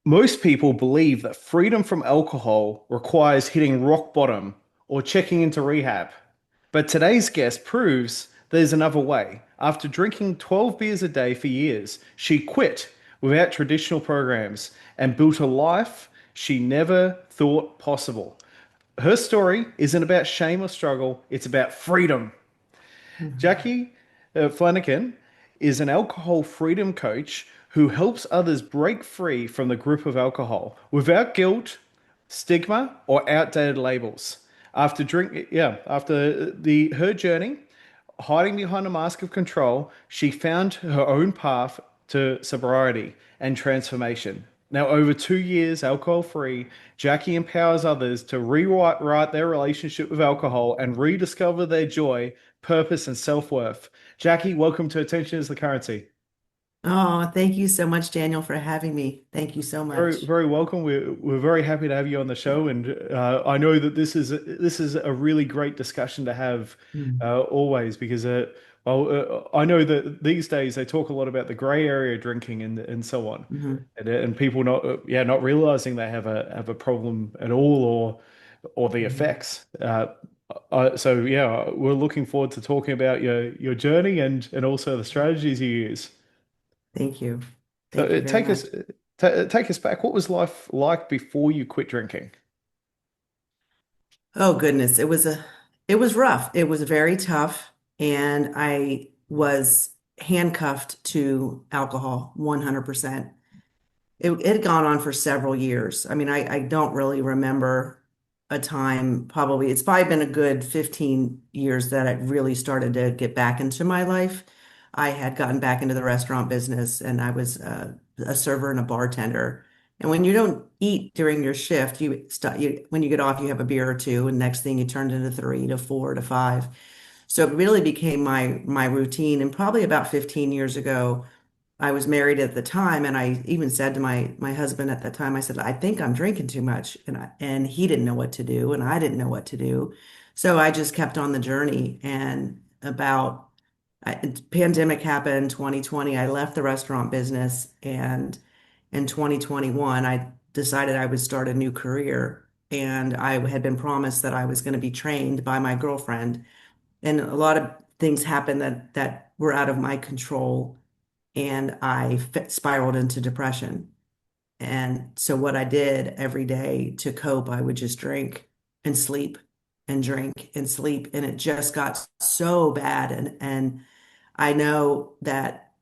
Most people believe that freedom from alcohol requires hitting rock bottom or checking into rehab. But today's guest proves there's another way. After drinking 12 beers a day for years, she quit without traditional programs and built a life she never thought possible. Her story isn't about shame or struggle, it's about freedom. Mhm. Jacki Fleniken is an alcohol freedom coach who helps others break free from the grip of alcohol without guilt, stigma, or outdated labels. After the her journey, hiding behind a mask of control, she found her own path to sobriety and transformation. Now, over 2 years alcohol free, Jacki empowers others to rewrite their relationship with alcohol and rediscover their joy, purpose, and self worth. Jacki, welcome to Attention is the Currency. Oh, thank you so much, Daniel, for having me. Thank you so Very, much. very welcome. We're very happy to have you on the show, and I know that this is a really great discussion to have Mm. always because I know that these days they talk a lot about the gray area drinking and so on, Mhm. and people not realizing they have a problem at all or the Mhm. effects. So yeah, we're looking forward to talking about your journey and also the strategies you use. Thank you. So Thank you very take us much. take us back. What was life like before you quit drinking? Oh goodness, it was rough. It was very tough, and I was handcuffed to alcohol 100%. It had gone on for several years. I mean, I don't really remember a time, probably, it's probably been a good 15 years that I really started to get back into my life. I had gotten back into the restaurant business and I was a server and a bartender. And when you don't eat during your shift, when you get off, you have a beer or two, and next thing you turned into three to four to five. So it really became my routine. And probably about 15 years ago, I was married at the time, and I even said to my husband at the time, I said, I think I'm drinking too much. And he didn't know what to do, and I didn't know what to do. So I just kept on the journey. And pandemic happened 2020. I left the restaurant business, and in 2021, I decided I would start a new career. And I had been promised that I was going to be trained by my girlfriend. And a lot of things happened that were out of my control, and spiraled into depression. And so what I did every day to cope, I would just drink and sleep and drink and sleep. And it just got so bad. And I know that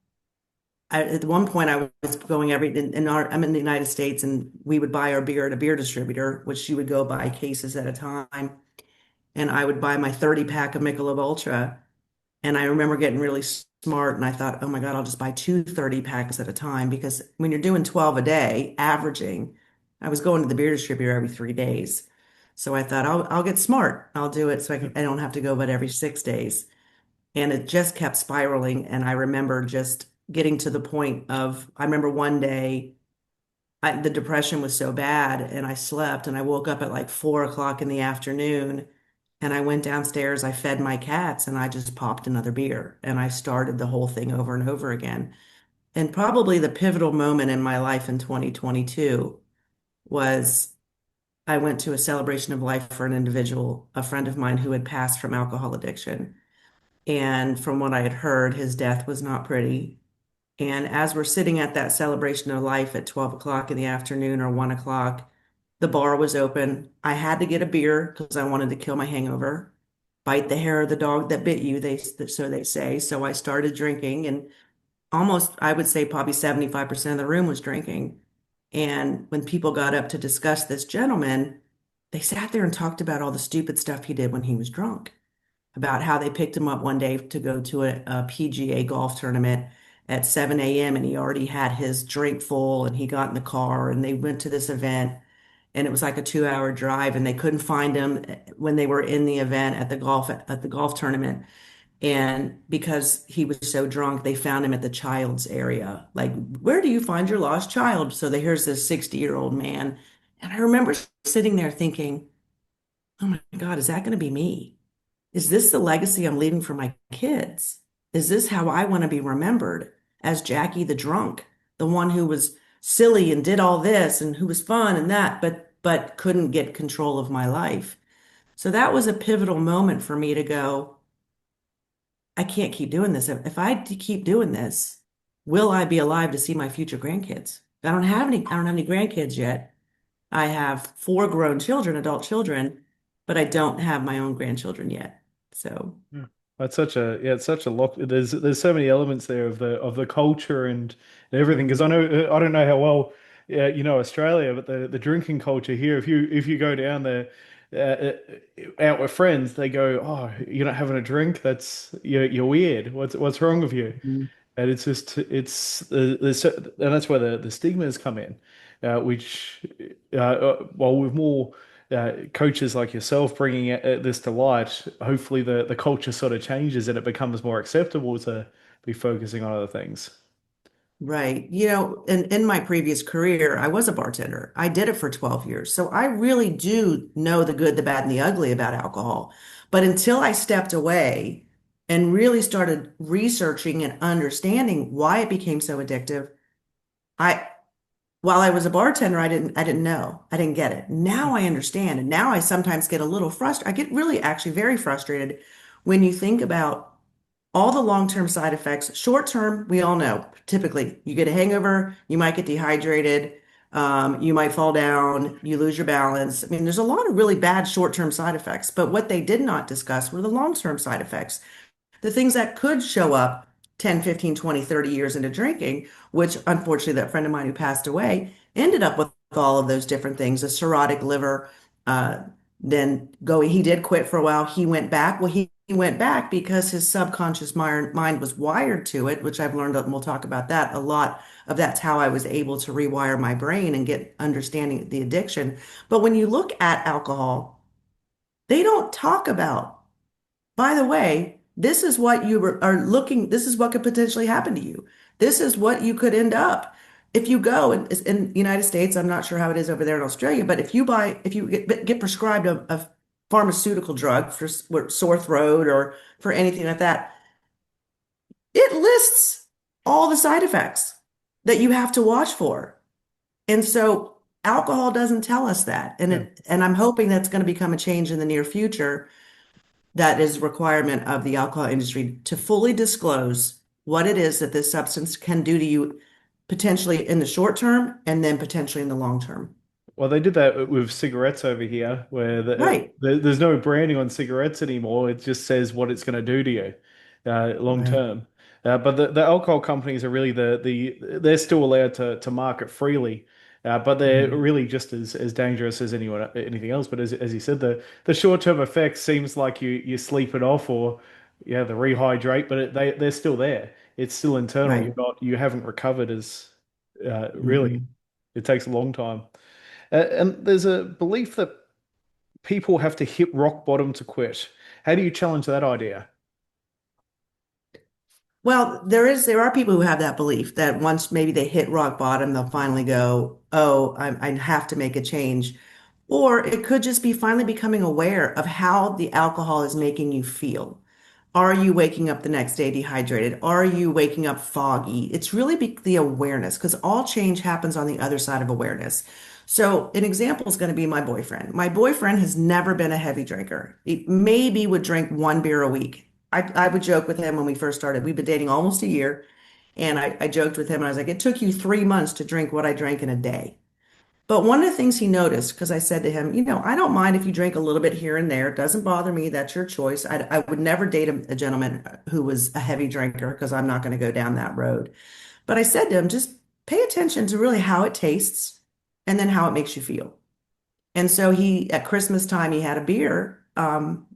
at one point I was going I'm in the United States, and we would buy our beer at a beer distributor, which she would go buy cases at a time. And I would buy my 30 pack of Michelob Ultra. And I remember getting really smart, and I thought, oh my God, I'll just buy two 30 packs at a time, because when you're doing 12 a day, averaging, I was going to the beer distributor every 3 days. So I thought I'll get smart. I'll do it so I don't have to go but every 6 days. And it just kept spiraling. And I remember just getting to the point of, I remember one day the depression was so bad, and I slept, and I woke up at like 4 o'clock in the afternoon, and I went downstairs, I fed my cats, and I just popped another beer, and I started the whole thing over and over again. And probably the pivotal moment in my life in 2022 was I went to a celebration of life for an individual, a friend of mine who had passed from alcohol addiction. And from what I had heard, his death was not pretty. And as we're sitting at that celebration of life at 12 o'clock in the afternoon or 1 o'clock, the bar was open. I had to get a beer because I wanted to kill my hangover. Bite the hair of the dog that bit you, so they say. So I started drinking, and almost, I would say probably 75% of the room was drinking. And when people got up to discuss this gentleman, they sat there and talked about all the stupid stuff he did when he was drunk, about how they picked him up one day to go to a PGA golf tournament at 7 a.m. and he already had his drink full, and he got in the car and they went to this event, and it was like a 2 hour drive, and they couldn't find him when they were in the event at the golf tournament. And because he was so drunk, they found him at the child's area. Like, where do you find your lost child? So here's this 60-year-old man. And I remember sitting there thinking, oh my God, is that going to be me? Is this the legacy I'm leaving for my kids? Is this how I want to be remembered, as Jackie the drunk, the one who was silly and did all this and who was fun and that, but couldn't get control of my life. So that was a pivotal moment for me to go, I can't keep doing this. If keep doing this, will I be alive to see my future grandkids? I don't have any grandkids yet. I have four grown children, adult children, but I don't have my own grandchildren yet. So, Yeah. That's such a yeah, it's such a lot. There's so many elements there of the culture and everything. Because I don't know how well you know Australia, but the drinking culture here. If you go down there out with friends, they go, "Oh, you're not having a drink? That's you're weird. What's wrong with you?" mhm. And it's just and that's where the stigmas come in, which while with more coaches like yourself bringing this to light, hopefully the culture sort of changes and it becomes more acceptable to be focusing on other things. Right. In my previous career, I was a bartender. I did it for 12 years. So I really do know the good, the bad, and the ugly about alcohol. But until I stepped away and really started researching and understanding why it became so addictive, I while I was a bartender, I didn't know. I didn't get it. Now I understand. And now I sometimes get a little frustrated. I get really actually very frustrated when you think about all the long-term side effects. Short-term, we all know. Typically, you get a hangover, you might get dehydrated, you might fall down, you lose your balance. I mean, there's a lot of really bad short-term side effects. But what they did not discuss were the long-term side effects, the things that could show up 10, 15, 20, 30 years into drinking, which unfortunately that friend of mine who passed away ended up with all of those different things, a cirrhotic liver, uh, he did quit for a while. He went back. Well, he went back because his subconscious mind was wired to it, which I've learned, and we'll talk about that a lot of that's how I was able to rewire my brain and get understanding the addiction. But when you look at alcohol, they don't talk about, by the way, this is what are looking, this is what could potentially happen to you. This is what you could end up. If you go in the United States, I'm not sure how it is over there in Australia, but if you get prescribed a pharmaceutical drug for sore throat or for anything like that, it lists all the side effects that you have to watch for. And so alcohol doesn't tell us that. Yeah. And I'm hoping that's going to become a change in the near future, that is a requirement of the alcohol industry to fully disclose what it is that this substance can do to you, potentially in the short term and then potentially in the long term. Well, they did that with cigarettes over here, where Right. there's no branding on cigarettes anymore. It just says what it's going to do to you long Right. term. But the alcohol companies are really they're still allowed to market freely, but they're Mhm. really just as dangerous as anything else. But as you said, the short term effects seems like you sleep it off or yeah the rehydrate, but they're still there. It's still internal. Right. You haven't recovered as really. Mhm. It takes a long time. And there's a belief that people have to hit rock bottom to quit. How do you challenge that idea? Well, there are people who have that belief that once maybe they hit rock bottom, they'll finally go, "Oh, I have to make a change." Or it could just be finally becoming aware of how the alcohol is making you feel. Are you waking up the next day dehydrated? Are you waking up foggy? It's really the awareness, because all change happens on the other side of awareness. So an example is going to be my boyfriend. My boyfriend has never been a heavy drinker. He maybe would drink one beer a week. I would joke with him when we first started. We've been dating almost a year. And I joked with him and I was like, it took you 3 months to drink what I drank in a day. But one of the things he noticed, because I said to him, I don't mind if you drink a little bit here and there. It doesn't bother me. That's your choice. I would never date a gentleman who was a heavy drinker because I'm not going to go down that road. But I said to him, just pay attention to really how it tastes and then how it makes you feel. And so at Christmas time, he had a beer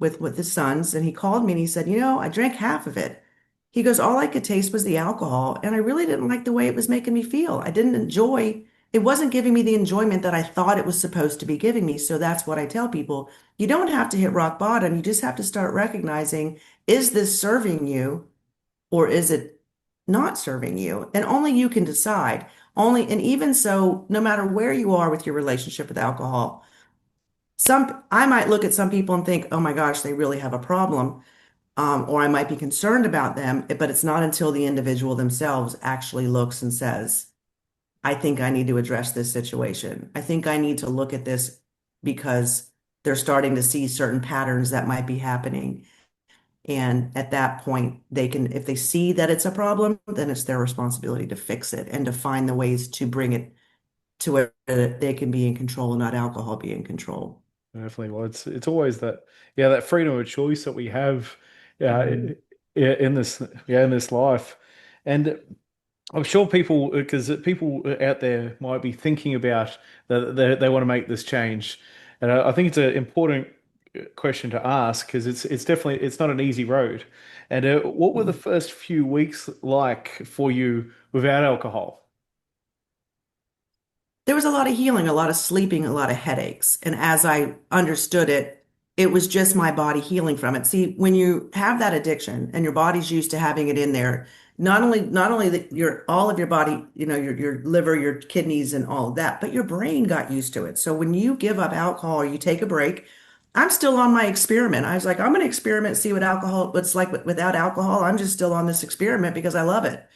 with his sons, and he called me and he said, I drank half of it. He goes, all I could taste was the alcohol, and I really didn't like the way it was making me feel. I didn't enjoy, it wasn't giving me the enjoyment that I thought it was supposed to be giving me. So that's what I tell people. You don't have to hit rock bottom. You just have to start recognizing, is this serving you or is it not serving you? And only you can decide. And even so, no matter where you are with your relationship with alcohol, I might look at some people and think, oh my gosh, they really have a problem. Or I might be concerned about them, but it's not until the individual themselves actually looks and says, I think I need to address this situation. I think I need to look at this because they're starting to see certain patterns that might be happening. And at that point, they can, if they see that it's a problem, then it's their responsibility to fix it and to find the ways to bring it to where they can be in control and not alcohol be in control. Definitely. Well, it's always that, yeah, that freedom of choice that we have, Mhm. in this, yeah, in this life. And I'm sure people, because people out there might be thinking about that they want to make this change, and I think it's an important question to ask because it's definitely it's not an easy road. And what were the Mhm. first few weeks like for you without alcohol? There was a lot of healing, a lot of sleeping, a lot of headaches. And as I understood it, it was just my body healing from it. See, when you have that addiction and your body's used to having it in there, not only that your all of your body, your liver, your kidneys and all of that, but your brain got used to it. So when you give up alcohol or you take a break, I'm still on my experiment. I was like, I'm going to experiment, see what's like without alcohol. I'm just still on this experiment because I love it.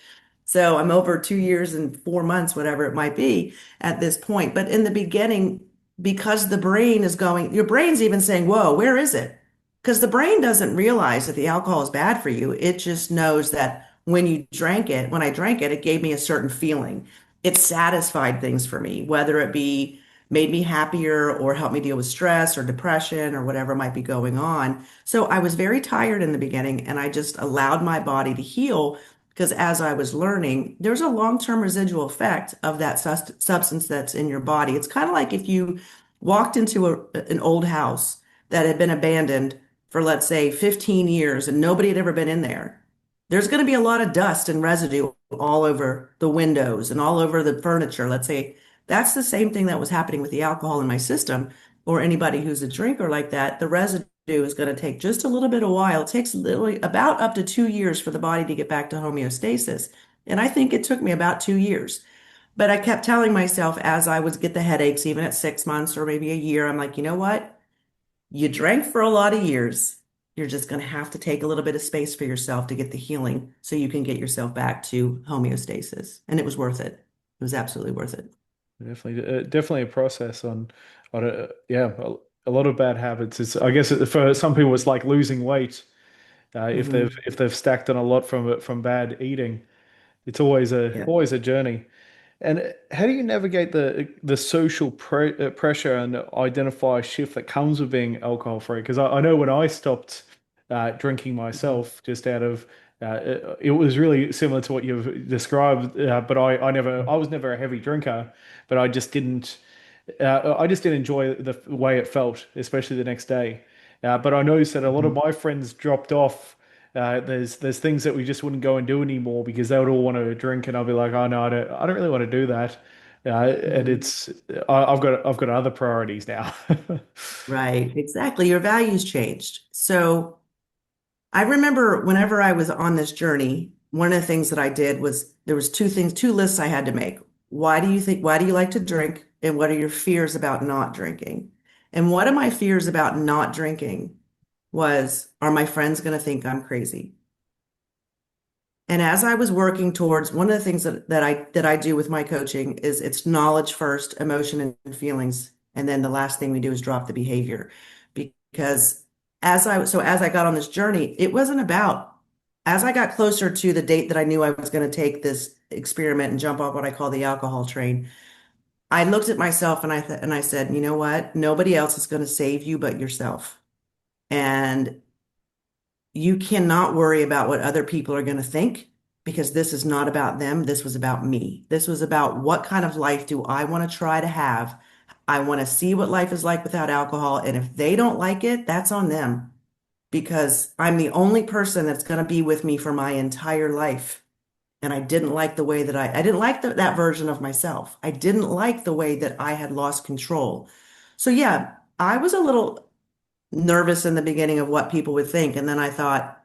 So I'm over 2 years and 4 months, whatever it might be at this point. But in the beginning, because the brain is going, your brain's even saying, whoa, where is it? Because the brain doesn't realize that the alcohol is bad for you. It just knows that when I drank it, it gave me a certain feeling. It satisfied things for me, whether it be made me happier or helped me deal with stress or depression or whatever might be going on. So I was very tired in the beginning and I just allowed my body to heal because as I was learning, there's a long-term residual effect of that substance that's in your body. It's kind of like if you walked into an old house that had been abandoned for, let's say, 15 years and nobody had ever been in there. There's going to be a lot of dust and residue all over the windows and all over the furniture. Let's say that's the same thing that was happening with the alcohol in my system, or anybody who's a drinker like that. The residue is going to take just a little bit of while. It takes literally about up to 2 years for the body to get back to homeostasis. And I think it took me about 2 years. But I kept telling myself as I would get the headaches, even at 6 months or maybe a year, I'm like, you know what? You drank for a lot of years. You're just going to have to take a little bit of space for yourself to get the healing so you can get yourself back to homeostasis. And it was worth it. It was absolutely worth it. Definitely, definitely a process on yeah, a lot of bad habits. It's I guess for some people it's like losing weight. Hmm. If they've stacked on a lot from bad eating, it's Yeah. always a journey. And how do you navigate the social pressure and identify shift that comes with being alcohol free? Because I know when I stopped drinking Mhm. myself, just out of it was really similar to what you've described. But I was never a heavy drinker, but I just didn't enjoy the way it felt, especially the next day. But I noticed that a lot of Mhm. my friends dropped off. There's things that we just wouldn't go and do anymore because they would all want to drink, and I'll be like, oh no, I don't really want to do that. And Mhm. it's I've got other priorities now. Right, exactly. Your values changed. So I remember whenever I was on this journey, one of the things that I did was there was two lists I had to make. Why do you like to drink? And what are your fears about not drinking? And one of my fears about not drinking was, are my friends going to think I'm crazy? And as I was working towards one of the things that I do with my coaching is it's knowledge first, emotion and feelings, and then the last thing we do is drop the behavior. Because as I got on this journey, it wasn't about as I got closer to the date that I knew I was going to take this experiment and jump off what I call the alcohol train, I looked at myself and I said, you know what? Nobody else is going to save you but yourself. And you cannot worry about what other people are going to think because this is not about them. This was about me. This was about what kind of life do I want to try to have? I want to see what life is like without alcohol. And if they don't like it, that's on them because I'm the only person that's going to be with me for my entire life. And I didn't like the way I didn't like that version of myself. I didn't like the way that I had lost control. So yeah, I was a little nervous in the beginning of what people would think. And then I thought,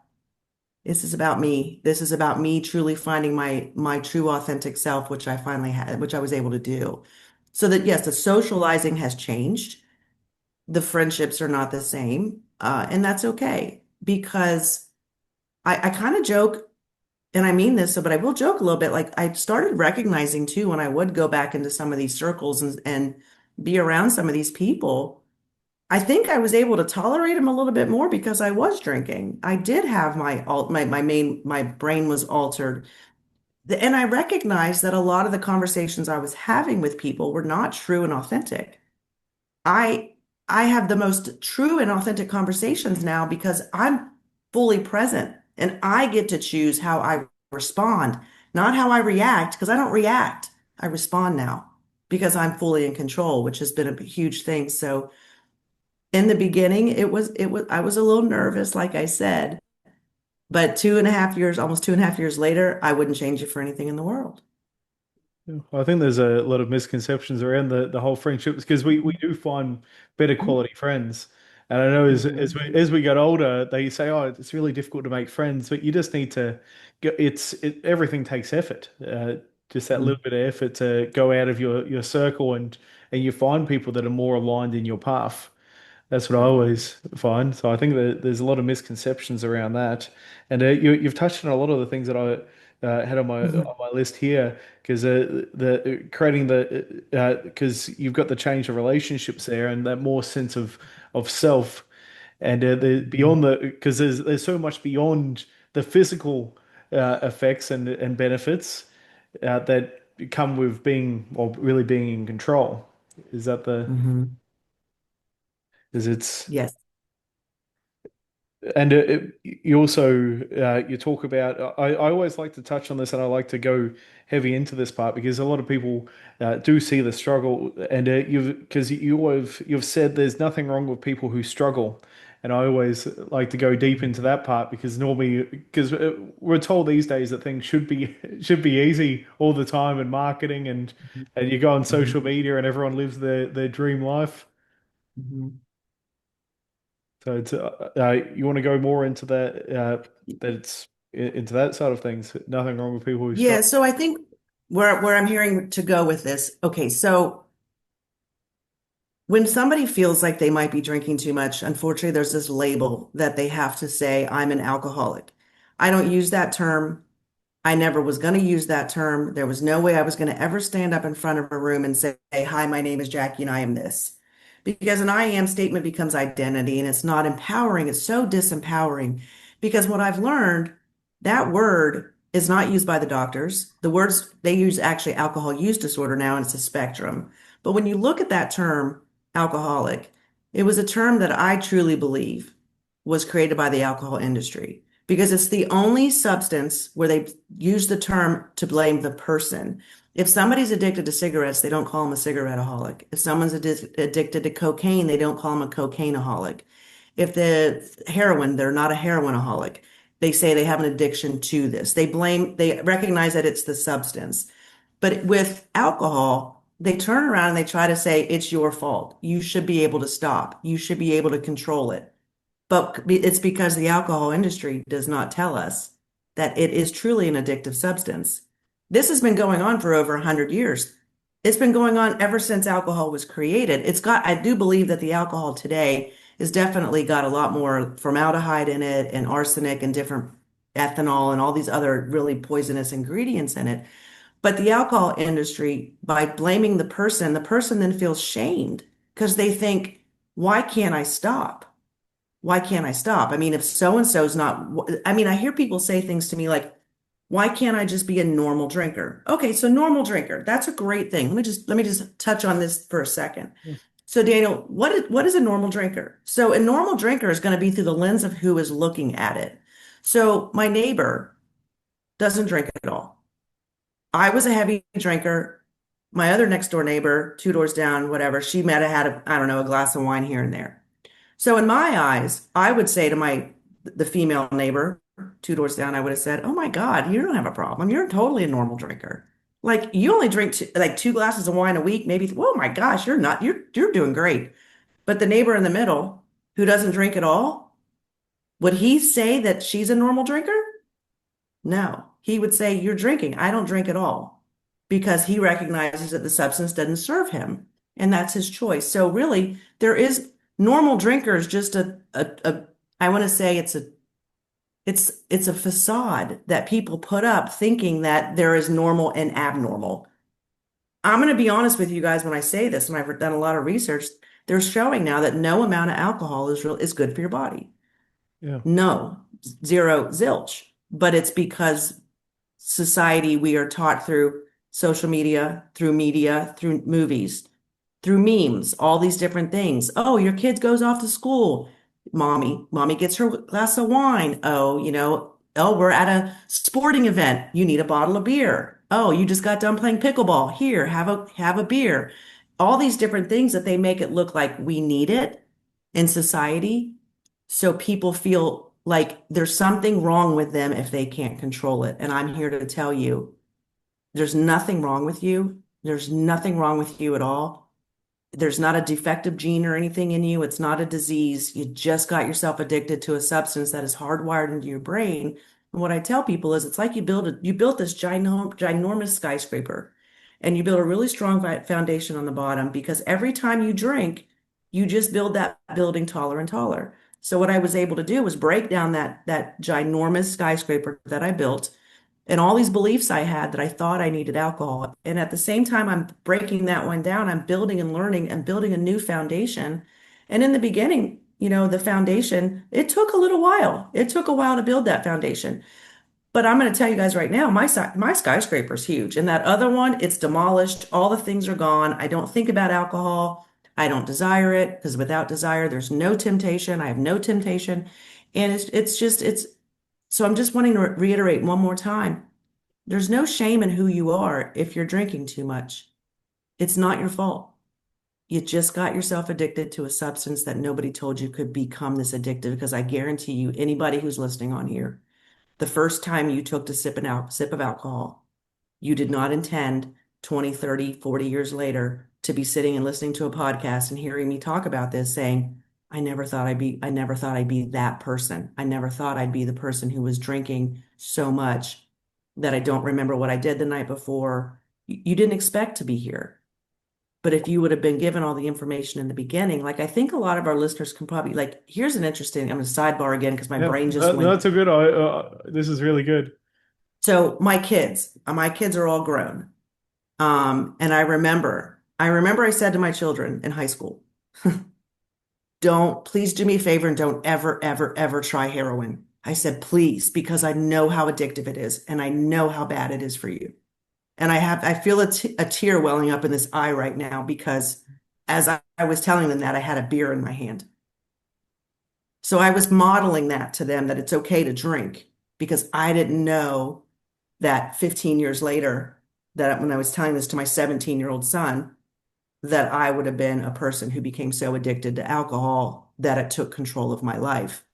this is about me. This is about me truly finding my true authentic self, which I finally had, which I was able to do. So that yes, the socializing has changed. The friendships are not the same. And that's okay because I kind of joke. and I mean this, so but I will joke a little bit. Like I started recognizing too when I would go back into some of these circles and be around some of these people. I think I was able to tolerate them a little bit more because I was drinking. I did have my brain was altered. And I recognized that a lot of the conversations I was having with people were not true and authentic. I I have the most true and authentic conversations now because I'm fully present and I get to choose how I respond, not how I react, because I don't react. I respond now because I'm fully in control, which has been a huge thing. So in the beginning, it was I was a little nervous, like I said, but 2.5 years, almost 2.5 years later, I wouldn't change it for anything in the world. I think there's a lot of misconceptions around the whole friendships because we do find better quality friends. And I know Mhm. as we get older, they say, oh, it's really difficult to make friends, but you just need to go, everything takes effort. Just that little Mhm. bit of effort to go out of your circle and you find people that are more aligned in your path. That's what I always find. So I think that there's a lot of misconceptions around that, and you've touched on a lot of the things that I had on Mhm. my list here because the creating the because you've got the change of relationships there and that more sense of self and the Mhm. beyond the because there's so much beyond the physical effects and benefits that come with being or really being in control. Is that the Mhm. is it's Yes. And you also you talk about I always like to touch on this and I like to go heavy into this part because a lot of people do see the struggle and you've said there's nothing wrong with people who struggle and I always like to go deep into that part because normally because we're told these days that things should be easy all the time in marketing and you go on social Mhm. media and everyone lives their dream life. Mhm. So you want to go more into that that it's into that side of things. Nothing wrong with people who Yeah, struggle. so I think where I'm hearing to go with this, okay, so when somebody feels like they might be drinking too much, unfortunately, there's this label that they have to say, I'm an alcoholic. I don't use that term. I never was going to use that term. There was no way I was going to ever stand up in front of a room and say, hi, my name is Jackie and I am this. Because an I am statement becomes identity and it's not empowering. It's so disempowering. Because what I've learned, that word is not used by the doctors. The words they use actually alcohol use disorder now, and it's a spectrum. But when you look at that term, alcoholic, it was a term that I truly believe was created by the alcohol industry because it's the only substance where they use the term to blame the person. If somebody's addicted to cigarettes, they don't call them a cigaretteaholic. If someone's addicted to cocaine, they don't call them a cocaineaholic. If the heroin, they're not a heroinaholic. They say they have an addiction to this. They recognize that it's the substance. But with alcohol, they turn around and they try to say, it's your fault. You should be able to stop. You should be able to control it. But it's because the alcohol industry does not tell us that it is truly an addictive substance. This has been going on for over 100 years. It's been going on ever since alcohol was created. I do believe that the alcohol today has definitely got a lot more formaldehyde in it and arsenic and different ethanol and all these other really poisonous ingredients in it. But the alcohol industry, by blaming the person then feels shamed because they think, why can't I stop? Why can't I stop? I mean, if so and so's not, I mean, I hear people say things to me like, why can't I just be a normal drinker? Okay, so normal drinker, that's a great thing. Let me just touch on this for a second. So Daniel, what is a normal drinker? So a normal drinker is going to be through the lens of who is looking at it. So my neighbor doesn't drink at all. I was a heavy drinker. My other next door neighbor, two doors down, whatever, she might have had I don't know, a glass of wine here and there. So in my eyes, I would say to the female neighbor, two doors down, I would have said, "Oh my God, you don't have a problem. You're totally a normal drinker. Like you only drink like two glasses of wine a week, maybe. Oh my gosh, you're not. You're doing great." But the neighbor in the middle, who doesn't drink at all, would he say that she's a normal drinker? No, he would say, "You're drinking. I don't drink at all," because he recognizes that the substance doesn't serve him, and that's his choice. So really, there is normal drinkers, just I want to say It's a facade that people put up thinking that there is normal and abnormal. I'm going to be honest with you guys when I say this, and I've done a lot of research. They're showing now that no amount of alcohol is good for your body. Yeah. No, zero, zilch. But it's because society, we are taught through social media, through movies, through memes, all these different things. Oh, your kid goes off to school. Mommy gets her glass of wine. Oh, oh, we're at a sporting event. You need a bottle of beer. Oh, you just got done playing pickleball. Here, have a beer. All these different things that they make it look like we need it in society. So people feel like there's something wrong with them if they can't control it. And I'm here to tell you, there's nothing wrong with you. There's nothing wrong with you at all. There's not a defective gene or anything in you. It's not a disease. You just got yourself addicted to a substance that is hardwired into your brain. And what I tell people is it's like you built this ginormous skyscraper and you build a really strong foundation on the bottom because every time you drink, you just build that building taller and taller. So what I was able to do was break down that ginormous skyscraper that I built and all these beliefs I had that I thought I needed alcohol. And at the same time, I'm breaking that one down. I'm building and learning and building a new foundation. And in the beginning, the foundation, it took a little while. It took a while to build that foundation. But I'm going to tell you guys right now, my skyscraper is huge. And that other one, it's demolished. All the things are gone. I don't think about alcohol. I don't desire it because without desire, there's no temptation. I have no temptation. And it's so I'm just wanting to reiterate one more time. There's no shame in who you are if you're drinking too much. It's not your fault. You just got yourself addicted to a substance that nobody told you could become this addictive. Because I guarantee you, anybody who's listening on here, the first time you took a sip of alcohol, you did not intend 20, 30, 40 years later to be sitting and listening to a podcast and hearing me talk about this saying, I never thought I'd be that person. I never thought I'd be the person who was drinking so much that I don't remember what I did the night before. You didn't expect to be here. But if you would have been given all the information in the beginning, like I think a lot of our listeners can probably like, here's an interesting, I'm going to sidebar again because my Yeah. brain just went. That's a good. This is really good. So my kids are all grown. And I remember I said to my children in high school, please do me a favor and don't ever, ever, ever try heroin. I said, please, because I know how addictive it is and I know how bad it is for you. And I feel a tear welling up in this eye right now because as I was telling them that I had a beer in my hand. So I was modeling that to them that it's okay to drink because I didn't know that 15 years later, that when I was telling this to my 17-year-old son, that I would have been a person who became so addicted to alcohol that it took control of my life.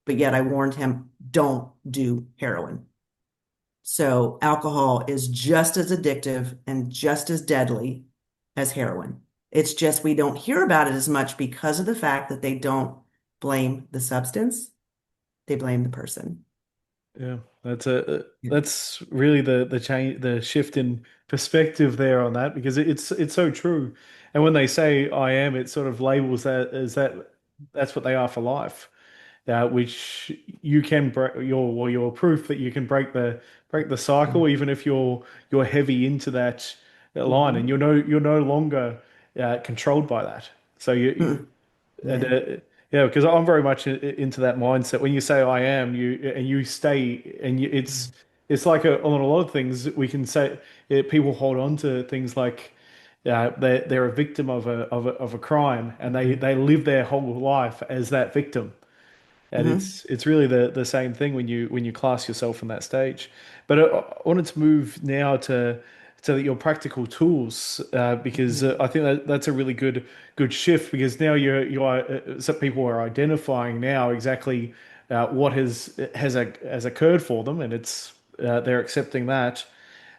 But yet I warned him, don't do heroin. So alcohol is just as addictive and just as deadly as heroin. It's just we don't hear about it as much because of the fact that they don't blame the substance, they blame the person. Yeah, that's really the change, the shift in perspective there on that because it's so true. And when they say I am, it sort of labels that as that's what they are for life. Which you can break your proof that you can break the cycle even if you're heavy into that line and Mhm. you're no longer controlled by that. So you Mm. and Yeah. yeah, because I'm very much into that mindset. When you say I am, you stay, and it's like on a lot of things we can say. People hold on to things like they're a victim of a crime, and they live their whole life as that victim. And Mhm. it's really the same thing when you class yourself in that stage. But I wanted to move now to your practical tools because Mhm. I think that's a really good shift because now some people are identifying now exactly what has occurred for them and it's they're accepting that.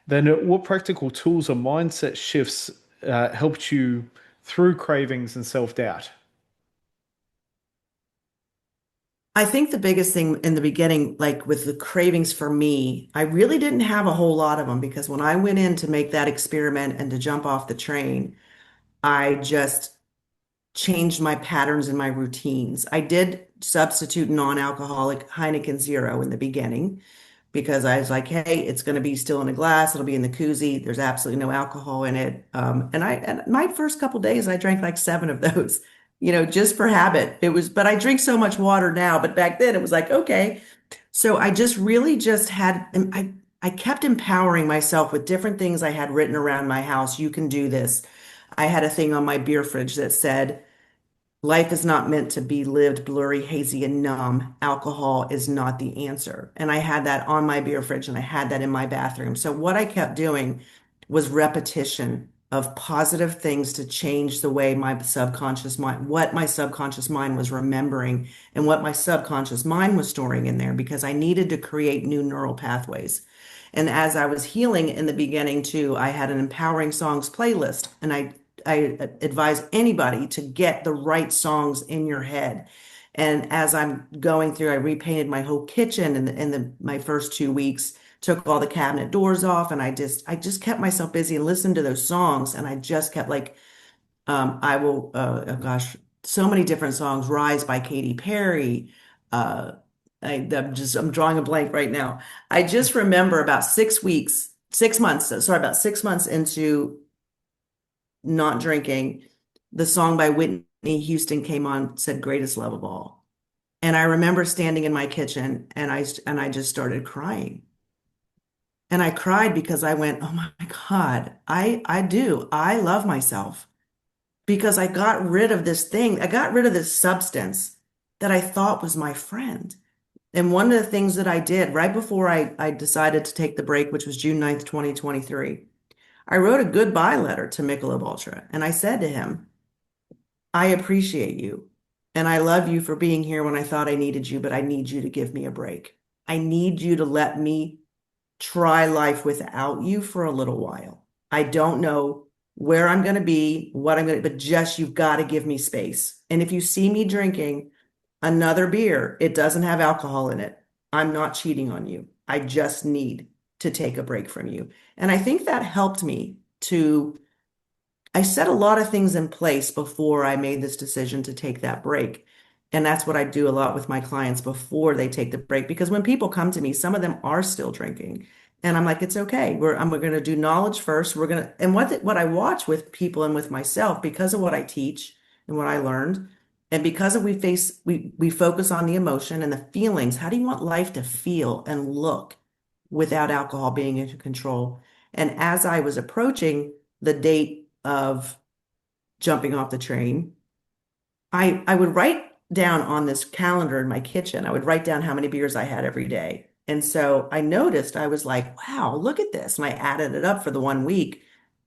Then what practical tools or mindset shifts helped you through cravings and self-doubt? I think the biggest thing in the beginning, like with the cravings for me, I really didn't have a whole lot of them because when I went in to make that experiment and to jump off the train, I just changed my patterns and my routines. I did substitute non-alcoholic Heineken Zero in the beginning because I was like, hey, it's going to be still in a glass. It'll be in the koozie. There's absolutely no alcohol in it. And my first couple days, I drank like seven of those, just for habit. But I drink so much water now. But back then, it was like, okay. So I just really just had, I kept empowering myself with different things I had written around my house. You can do this. I had a thing on my beer fridge that said, life is not meant to be lived blurry, hazy, and numb. Alcohol is not the answer. And I had that on my beer fridge and I had that in my bathroom. So what I kept doing was repetition of positive things to change the way my subconscious mind, what my subconscious mind was remembering and what my subconscious mind was storing in there because I needed to create new neural pathways. And as I was healing in the beginning too, I had an empowering songs playlist and I advise anybody to get the right songs in your head. And as I'm going through, I repainted my whole kitchen my first 2 weeks, took all the cabinet doors off, and I just kept myself busy and listened to those songs. And I just kept like, I will, oh gosh, so many different songs. Rise by Katy Perry. Uh, I'm drawing a blank right now. I just remember about 6 weeks, 6 months, sorry, about 6 months into not drinking, the song by Whitney Houston came on, said greatest love of all. And I remember standing in my kitchen and I just started crying. And I cried because I went, "Oh my God, I do. I love myself because I got rid of this thing. I got rid of this substance that I thought was my friend." And one of the things that I did right before I decided to take the break, which was June 9th, 2023, I wrote a goodbye letter to Michelob Ultra. And I said to him, I appreciate you. And I love you for being here when I thought I needed you, but I need you to give me a break. I need you to let me try life without you for a little while. I don't know where I'm going to be, what I'm going to, but just you've got to give me space. And if you see me drinking another beer, it doesn't have alcohol in it. I'm not cheating on you. I just need to take a break from you. And I think that helped me to I set a lot of things in place before I made this decision to take that break. And that's what I do a lot with my clients before they take the break. Because when people come to me, some of them are still drinking. And I'm like, it's okay. We're going to do knowledge first. And what I watch with people and with myself, because of what I teach and what I learned, and because of we focus on the emotion and the feelings. How do you want life to feel and look without alcohol being in control? And as I was approaching the date of jumping off the train, I would write down on this calendar in my kitchen, I would write down how many beers I had every day. And so I noticed, I was like, wow, look at this. And I added it up for the 1 week.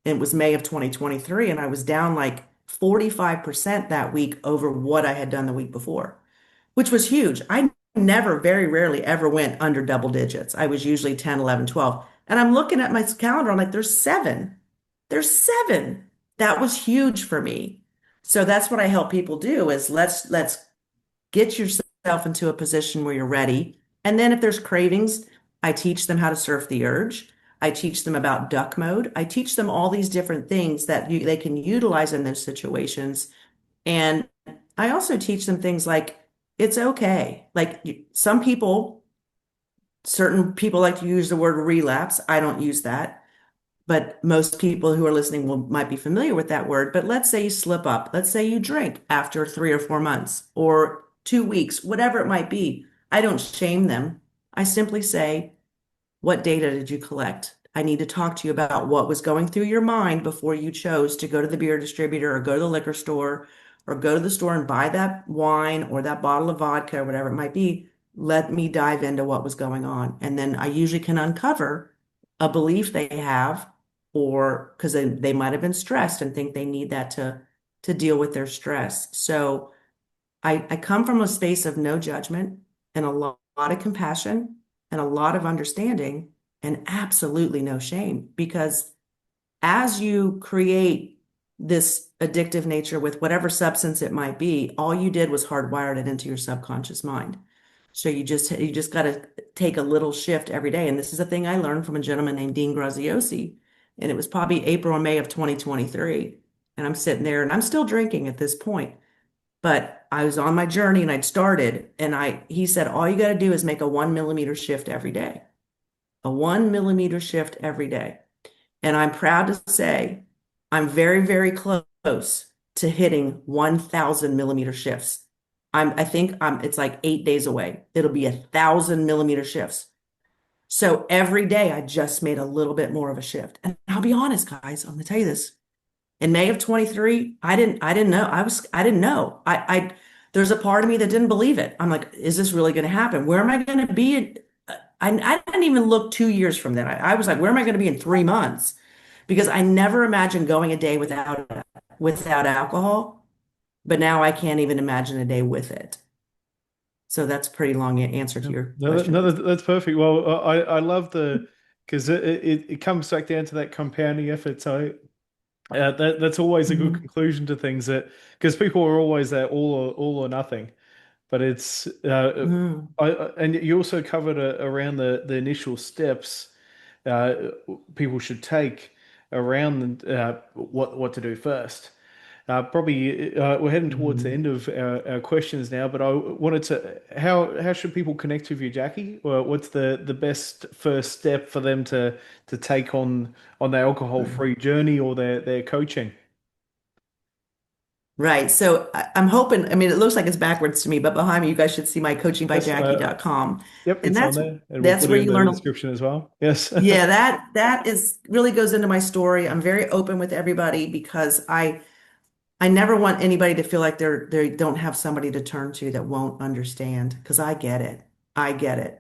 It was May of 2023, and I was down like 45% that week over what I had done the week before, which was huge. I never, very rarely ever went under double digits. I was usually 10, 11, 12. And I'm looking at my calendar, I'm like, there's seven. There's seven. That was huge for me. So that's what I help people do is let's get yourself into a position where you're ready. And then if there's cravings, I teach them how to surf the urge. I teach them about duck mode. I teach them all these different things that they can utilize in those situations. And I also teach them things like it's okay. Like certain people like to use the word relapse. I don't use that. But most people who are listening might be familiar with that word. But let's say you slip up. Let's say you drink after 3 or 4 months or 2 weeks, whatever it might be. I don't shame them. I simply say, what data did you collect? I need to talk to you about what was going through your mind before you chose to go to the beer distributor or go to the liquor store or go to the store and buy that wine or that bottle of vodka or whatever it might be. Let me dive into what was going on. And then I usually can uncover a belief they have or because they might have been stressed and think they need that to deal with their stress. So I come from a space of no judgment and lot of compassion and a lot of understanding and absolutely no shame because as you create this addictive nature with whatever substance it might be, all you did was hardwired it into your subconscious mind. So you just got to take a little shift every day. And this is a thing I learned from a gentleman named Dean Graziosi. And it was probably April or May of 2023. And I'm sitting there and I'm still drinking at this point. But I was on my journey and I'd started, and he said, all you got to do is make a 1 millimeter shift every day, a 1 millimeter shift every day. And I'm proud to say I'm very, very close to hitting 1,000 millimeter shifts. I think it's like 8 days away. It'll be 1,000 millimeter shifts. So every day I just made a little bit more of a shift. And I'll be honest, guys, I'm gonna tell you this. In May of 23, I didn't know. I didn't know. There's a part of me that didn't believe it. I'm like, is this really gonna happen? Where am I gonna be? I didn't even look 2 years from then. I was like, where am I gonna be in 3 months? Because I never imagined going a day without alcohol, but now I can't even imagine a day with it. So that's a pretty long answer to No, your no, question. that's perfect. Well, I love the because it comes back down to that compounding effort. So that's always a good Mhm. conclusion to things that because people are always that all or nothing. But it's Mhm. and you also covered around the initial steps uh, people should take around what to do first. Probably we're heading towards the Mhm. end of our questions now, but I wanted to how should people connect with you, Jackie? Or what's the best first step for them to take on the alcohol-free journey or their coaching? Right. So I'm hoping, I mean, it looks like it's backwards to me, but behind me, you guys should see my Yes, coachingbyjackie.com. yep, And it's on that's there, and we'll that's put where it in you the learn. description as well. Yes. Yeah, that is really goes into my story. I'm very open with everybody because I never want anybody to feel like they don't have somebody to turn to that won't understand because I get it. I get it.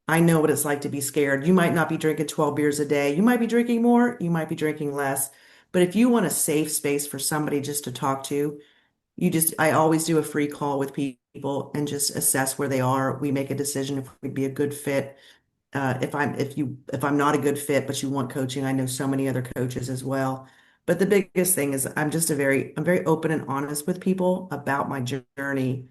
I know what it's like to be scared. You might not be drinking 12 beers a day. You might be drinking more, you might be drinking less. But if you want a safe space for somebody just to talk to, I always do a free call with people and just assess where they are. We make a decision if we'd be a good fit. If I'm not a good fit, but you want coaching, I know so many other coaches as well. But the biggest thing is I'm very open and honest with people about my journey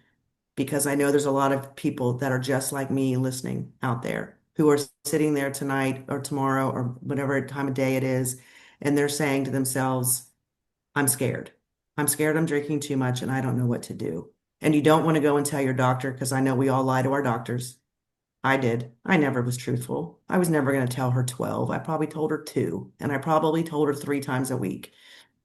because I know there's a lot of people that are just like me listening out there who are sitting there tonight or tomorrow or whatever time of day it is, and they're saying to themselves, I'm scared. I'm scared I'm drinking too much and I don't know what to do. And you don't want to go and tell your doctor because I know we all lie to our doctors. I did. I never was truthful. I was never going to tell her 12. I probably told her two, and I probably told her 3 times a week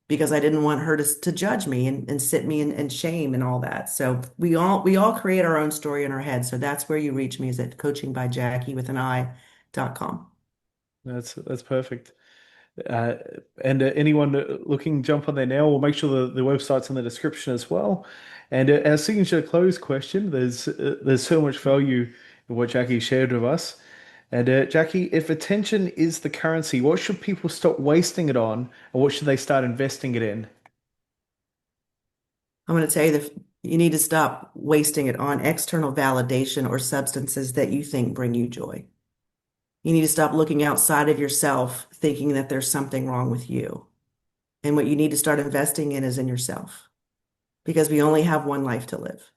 because I didn't want her to judge me and sit me in shame and all that. So we all create our own story in our head. So that's where you reach me is at coachingbyjackie.com. That's perfect. Uh, and anyone looking, jump on there now. We'll make sure the website's in the description as well. And our signature close question. There's so much value in what Jackie shared with us. And Jackie, if attention is the currency, what should people stop wasting it on, and what should they start investing it in? I'm going to tell you that you need to stop wasting it on external validation or substances that you think bring you joy. You need to stop looking outside of yourself, thinking that there's something wrong with you. And what you need to start investing in is in yourself because we only have one life to live.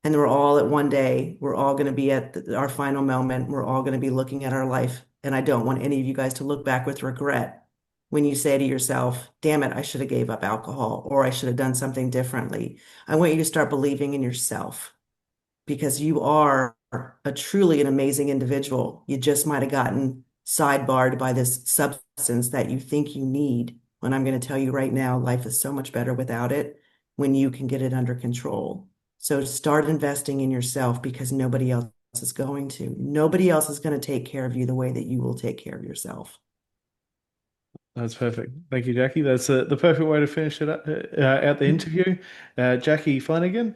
And we're all at one day, we're all going to be at our final moment. We're all going to be looking at our life. And I don't want any of you guys to look back with regret when you say to yourself, damn it, I should have gave up alcohol or I should have done something differently. I want you to start believing in yourself because you are a truly an amazing individual. You just might have gotten sidebarred by this substance that you think you need. When I'm going to tell you right now, life is so much better without it when you can get it under control. So start investing in yourself because nobody else is going to. Nobody else is going to take care of you the way that you will take care of yourself. That's perfect. Thank you, Jackie. That's the perfect way to finish it up, out the interview. Jacki Fleniken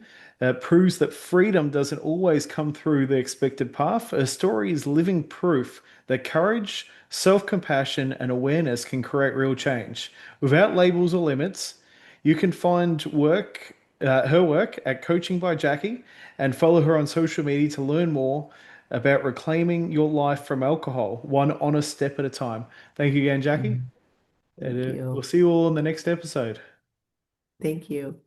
proves that freedom doesn't always come through the expected path. Her story is living proof that courage, self-compassion, and awareness can create real change. Without labels or limits, you can find her work at Coaching by Jackie and follow her on social media to learn more about reclaiming your life from alcohol, one honest step at a time. Thank you again, Jackie. Mhm. And Thank we'll you. see you all in the next episode. Thank you.